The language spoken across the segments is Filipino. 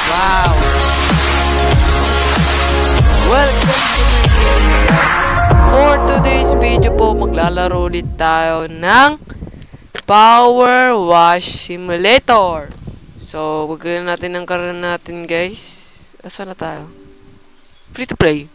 Wow! Welcome to my gaming channel. For today's video po, maglalaro ulit tayo ng Power Wash Simulator. So, wagyan natin ang karoon natin, guys. Asa na tayo? Free to play.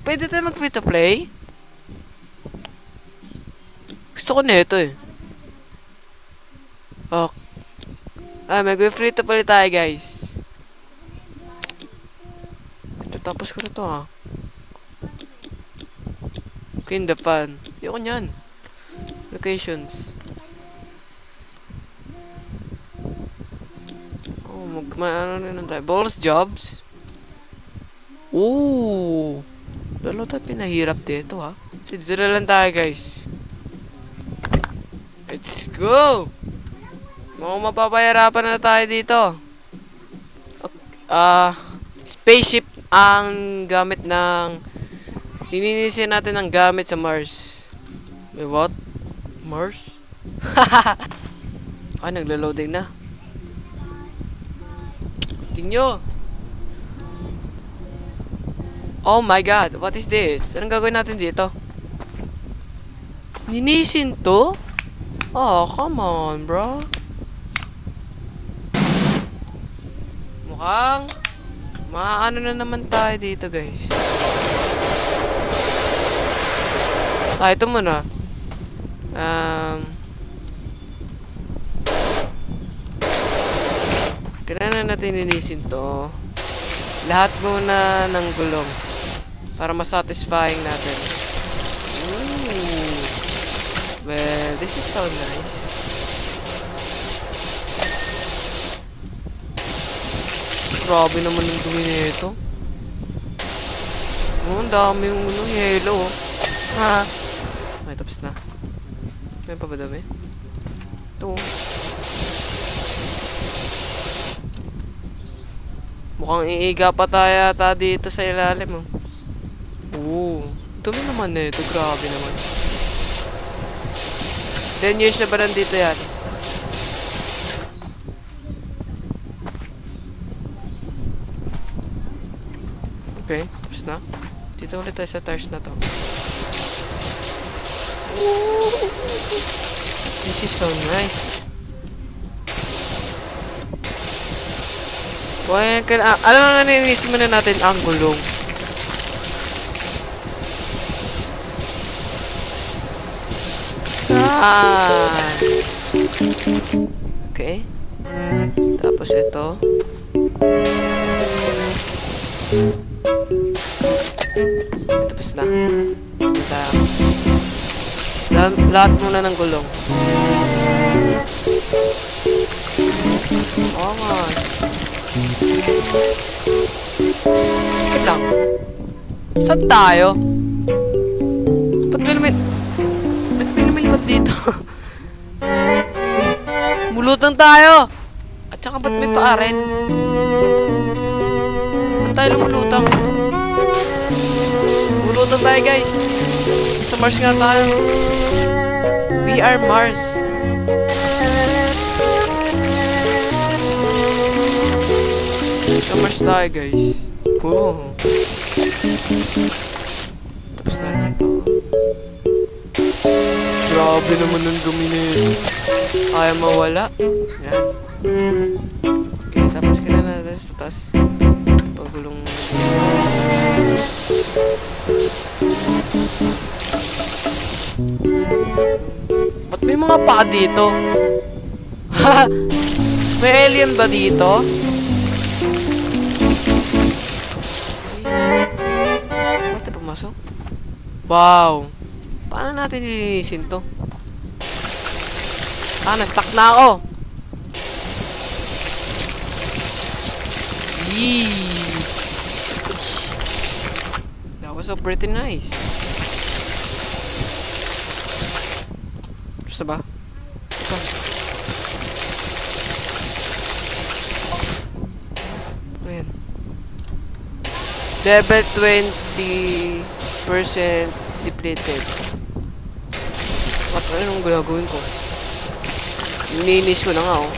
Pwede tayo mag free to play? Gusto ko na ito eh. Mag-free to play tayo, guys. Tapos ko na to, ha. Clean the pan. Ayoko nyan. Locations. Ano na tayo? Balls jobs. Ooh. Lalo tayo pinahirap dito, ha. Dito na lang tayo, guys. Let's go! Mukhang mapapahirapan na tayo dito. Spaceship ang gamit ng lininisin natin ang gamit sa Mars. Wait, what? Mars? Naglo-loading na. Tingnan. Oh my god, what is this? Anong gagawin natin dito? Linisin to? Oh, come on, bro. Mukhang maano na naman tayo dito, guys. Ito muna. Kailangan natin linisin to. Lahat muna ng gulong para masatisfying natin. Well, this is so nice. Grabe naman yung dumi nito. Ang dami yung yelo. May tapos na. May pa ba dami? Ito. Mukhang iiga pa tayo ata dito sa ilalim. Dumi naman na ito. Grabe naman. 10 years na ba nandito yan? Okay, tapos na. Dito ulit tayo sa tires na to. This is so nice. Alam nga naninis muna natin ang gulong. Okay. Tapos ito. Tapos na. Lahat muna ng gulong. Oh my. Wait lang. Saan tayo? Ba't may lumilipat dito? Mulutan tayo! At saka ba't may paaren? Ba't tayo lumulutang? Mulutan tayo, guys. Sa Mars nga tayo. We are Mars. Sa Mars tayo, guys. Tapos na rin ito. Grabe naman ng dumi na yun. Ayaw mawala. Yan. Okay, tapos ka na natin sa taas. Pagulong. Ba't may mga paa dito? May alien ba dito? Ba't pumasok? Wow! Paano natin lilinisin to? Na-stuck na ako! Yee! That was so pretty nice. Gusto ba? Ito. Ano yan? Level 20% depleted. Anong gagawin ko? Ininis ko na nga, oh.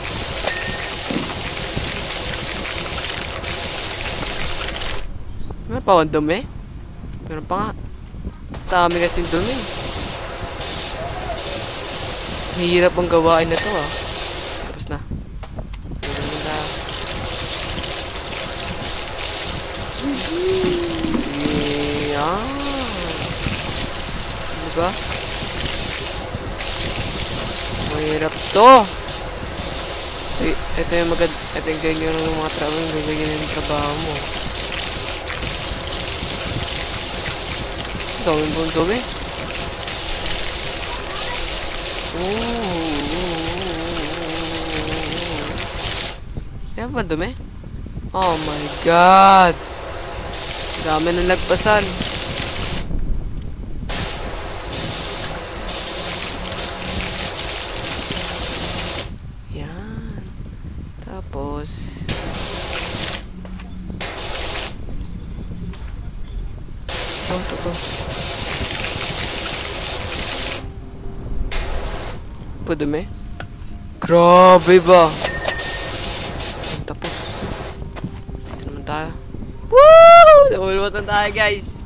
Meron pa akong dumi? Meron pa nga. Dami kasing dumi. Mahirap ang gawain na to ah. Tapos na. Ganun na. Yeah. Diba? Mahirap to. Ito yung ito yung ganyan ng mga trabaho. Ganyan yung trabaho mo. Gawin mo dumi. Yan ba dumi? Oh my god. Dami ng lagpasan. Yan. Tapos ito. Padumi? Grabe ba? Tapos. Dito naman tayo. Woo! Nahulwatan tayo guys.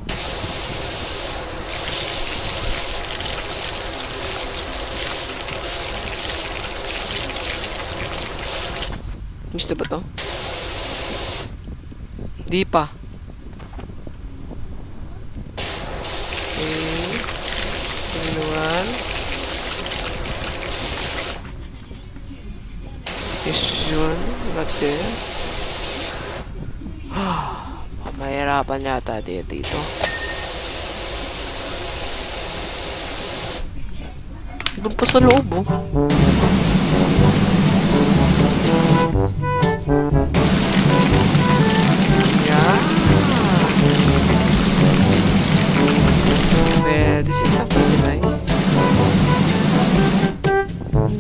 Gusto ba to? Di pa. This one, not there. Mahirapan yata dito. Doon pa sa loob, oh. Yeah. Well, this is something nice.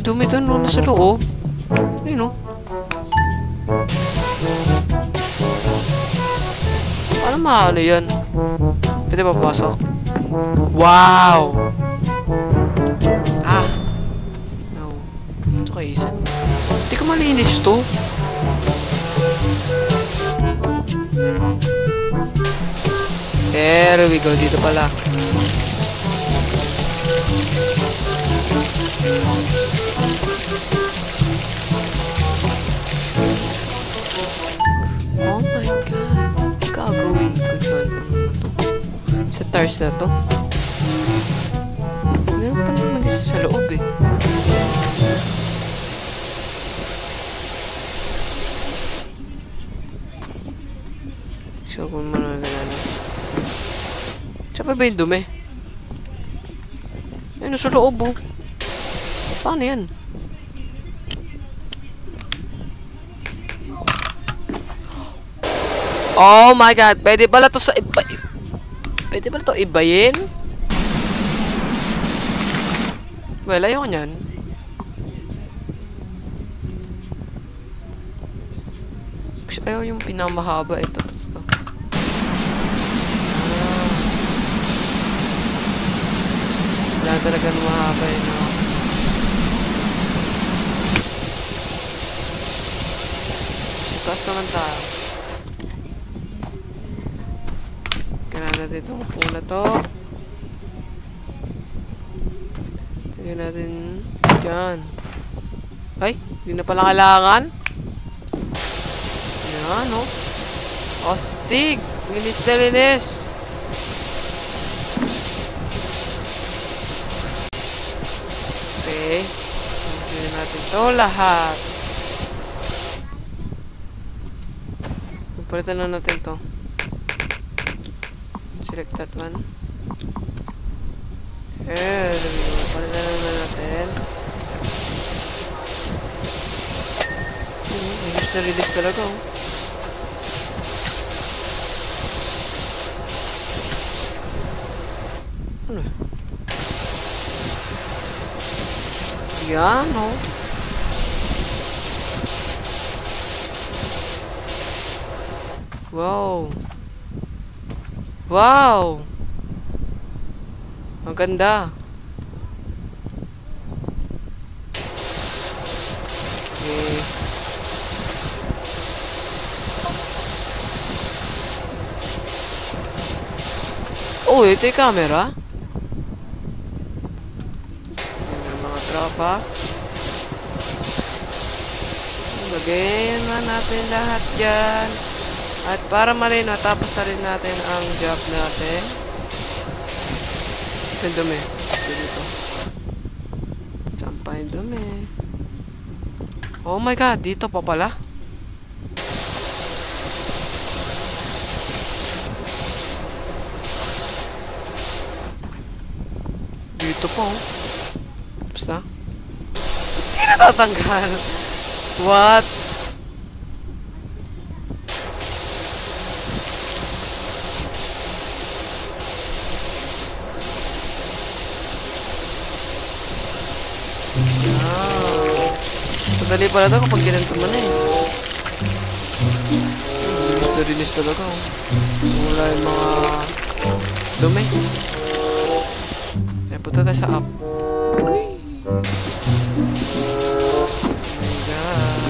Dumi doon, no, nasa loob. Ayun, no. Paano maano yan? Pwede ba pasok? Wow! Ah! No. Ito kay isa. Hindi ka malinis to. There we go. Dito pala. Oh my god. Gagawin ko dyan. Sa tires na to. Meron pa naman isa sa loob eh. So kung marami na. Saan pa ba yung dumi? Ayun, sa loob oh. Paano yan? Oh my god, pwede pala to sa iba. Pwede pala to ibayin? Well, ayoko nyan. Ayaw yung pinamahaba. Ito. Wala talaga mahaba yun. Taas naman tayo. Kailangan natin itong pula to. Lagyan natin yan. Ay, hindi na pala kailangan. Yan, oh. Ostig. Linis na linis. Okay. Lagyan natin ito lahat. Palitan na natin ito. Select that one. There we go. Palitan na natin. Ayos na release talaga, oh. Ano? Yan, oh. Wow. Wow. Ang ganda. Okay. ito yung camera. Ayan, mga tropa. Lagayin na natin lahat dyan. At para malino, tapos na rin natin ang job natin. Yung dumi. Ito dito. Sampay dumi. Oh my god, dito pa pala. Dito po. Tapos na. Hindi natatanggal. What? Madali pala ito kapag ginanto mo na eh. Linis talaga. Wala yung mga dumi. Kaya punta tayo sa app. Oh my god.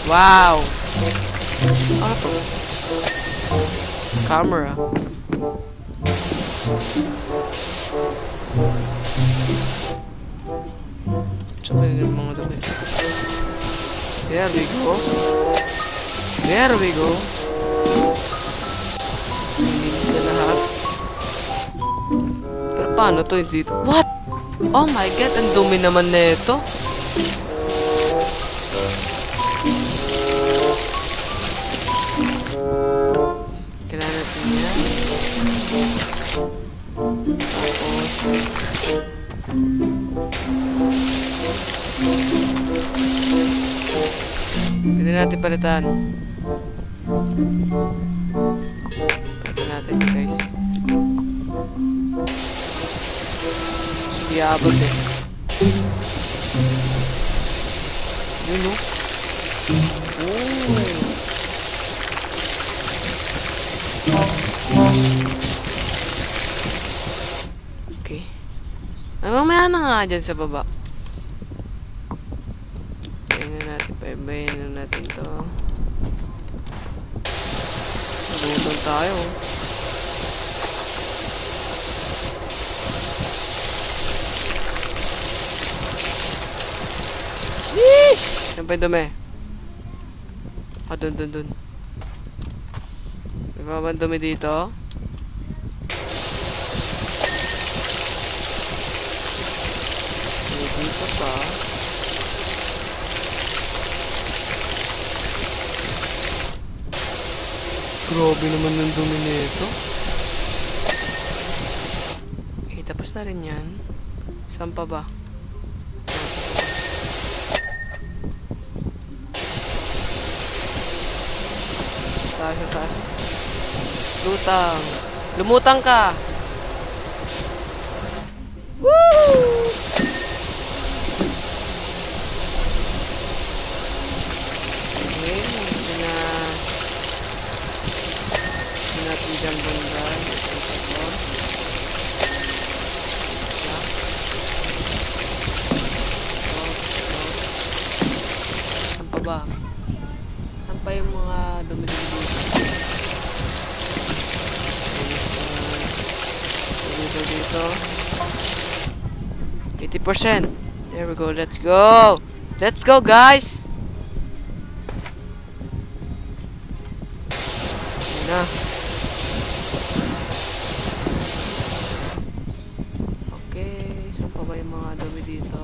Wow. Ano to? Camera. Saan may mga dumi? There we go. There we go. Nilinis na lahat. Pero paano to dito? What? Oh my god, ang dumi naman na ito. Kailangan natin yan. Pwede natin palitan. Palitan natin guys. Hindi abot eh. Yun no? Okay. Ay, mamaya na nga dyan sa baba. Paibayin na natin to. Nagutom tayo. Yeesh! Saan pa yung dumi? Ah, dun. May mga dumi dito. May dito pa. Grabe naman ng dumi nito. Okay, tapos na rin yan. Saan pa ba? Sa taas. Lutang. Lumutang ka! Woo! Okay, ito na. Natin dyan banda. Saan pa ba? Saan pa yung mga dumi-dumi dito? 80%. There we go. Let's go. Let's go, guys. Ayan na. Saan pa ba yung mga dumi dito?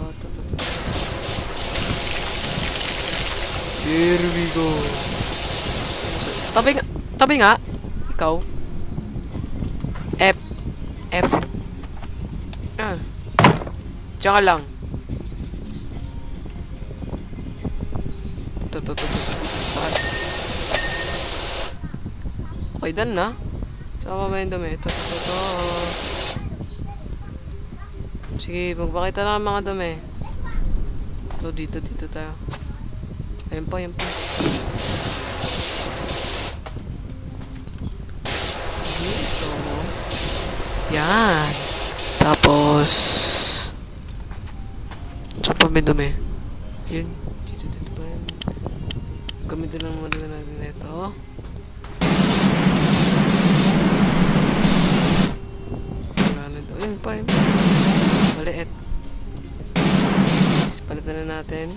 Here we go. Tabi nga. Ikaw. F. Diyan ka lang. Okay, done na. Saan pa ba yung dumi? Ito. Sige, magpakita lang ang mga dumi. So, dito tayo. Ayan pa. Dito. Yan. Tapos, saan pa may dumi? Yun. Dito ba yan? Gamitin lang muna natin ito. Wala na ito. Ayun pa, yun pa. Maliit. Palitan na natin.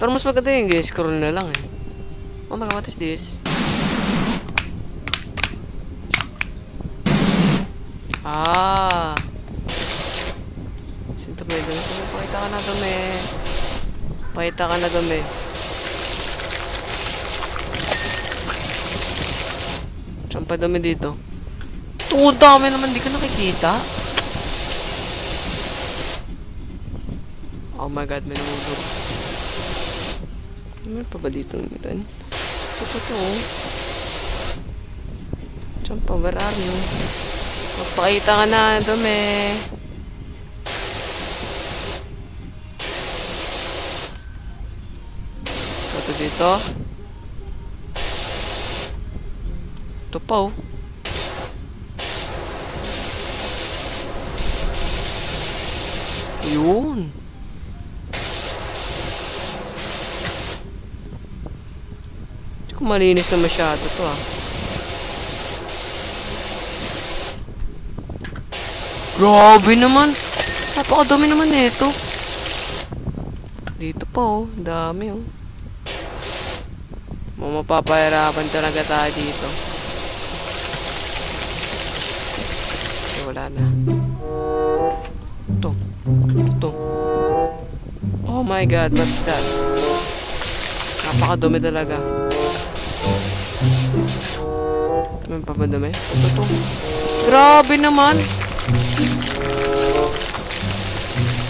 Pero mas maganda yung scroll na lang eh. Oh my god, what is this? Ah. Sinto ba yun? Pakita ka na dumi. Pakita ka na dumi. Saan pa dumi dito? Ito, dami naman. Di ka nakikita. Oh my god, may namulog. Ano pa ba dito? Ito. Saan pa? Where are you? Magpakita ka na, dumi. Ito dito. Ito pa oh. Yun. Hindi ko malinis na masyado to ah. Grabe naman. Napakadami naman nito. Dito pa oh. Dami oh. Mapapahirapan talaga tayo dito. Okay, wala na. Ito. Oh my god, what's that? Napakadumi talaga. Ano pa ba dumi? Ito. Grabe naman.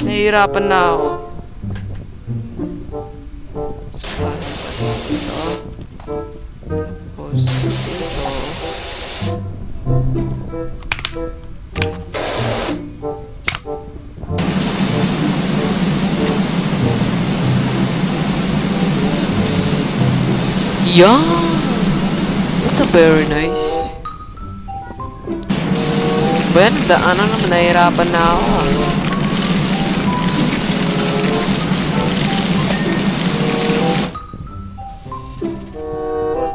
Nahihirapan na ako. Tapos ito. Yeah, that's a very nice. Ben, ano naman, nahihirapan na ako.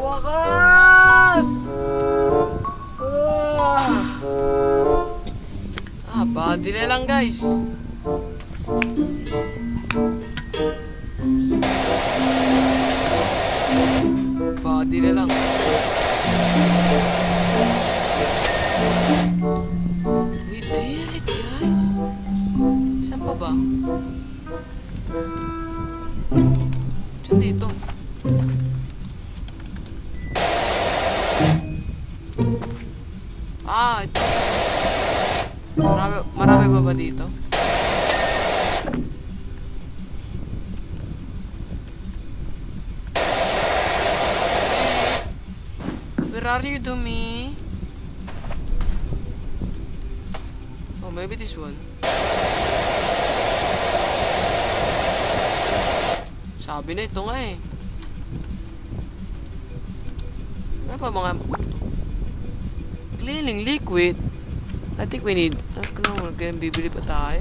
Wakas! Body na lang guys. Body na lang. We did it, guys. Saan pa ba? Saan dito? Ah, ito. Marami ba dito? Where are you, Dumi? Oh, maybe this one. Sabi na ito nga eh. Ano pa mga cleaning liquid? I think we need. Ano, bibili pa tayo.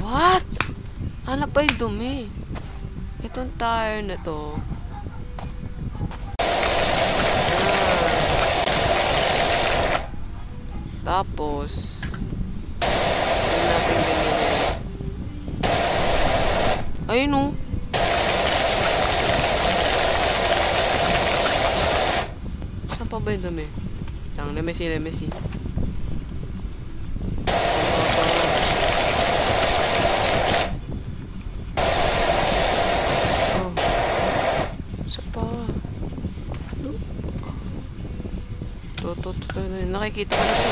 What? Ano pa yung dumi? Itong tire na to. Tapos ayun o. Saan pa ba yung dumi? Lang, lemesi. Oh. Saan pa? To. Nakikita ko na ito.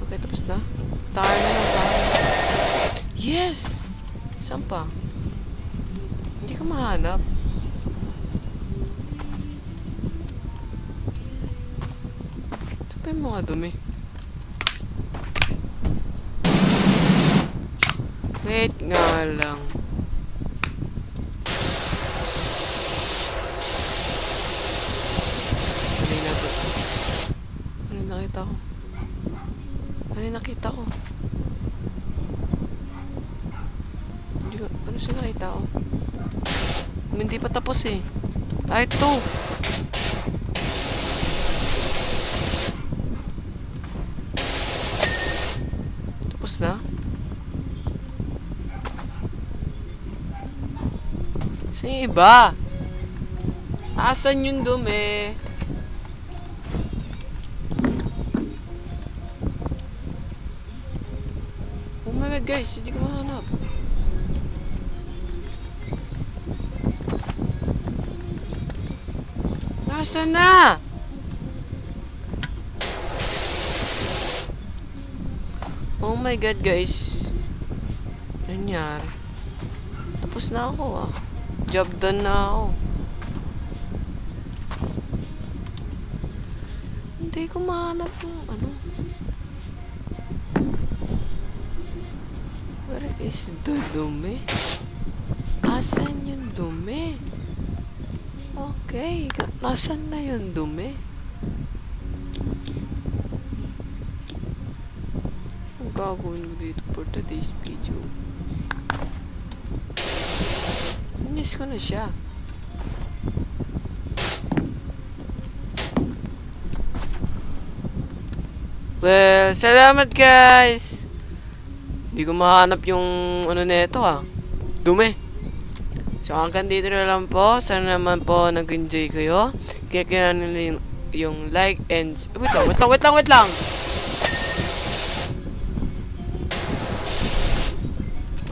Okay, tapos na. Tire na lang tayo. Yes! Saan pa? Hindi ka mahanap. Saan pa yung mga dumi? Wait nga lang. nakita ko? Ano yung nakita ko? Ano siya nakita ko? Hindi pa tapos eh. Ay, ito! Tapos na? Saan yung iba? Asan yung dumi? Oh my god guys, hindi ko mahanap. Nasaan na? Oh my god guys. Nangyari? Tapos na ako ah. Job done na ako. Hindi ko mahanap yung ano. Where is the dumi? Asan yung dumi? Okay, nasan na yung dumi? Ang gagawin ko dito for today's video. Inis ko na siya. Well, salamat guys! Hindi ko mahanap yung ano nito ah. Dumi. So hanggang dito na lang po. Sana naman po nag-enjoy kayo. Kaya nila yung like and... Wait lang!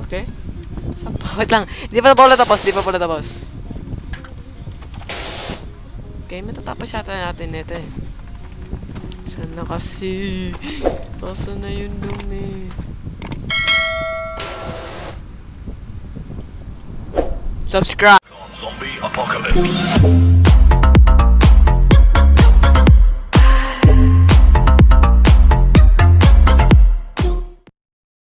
Okay? Wait lang. Di pa pala tapos. Okay, matatapos yata natin nito eh. Sana kasi. Asan na yung dumi? Subscribe. Zombie Apocalypse.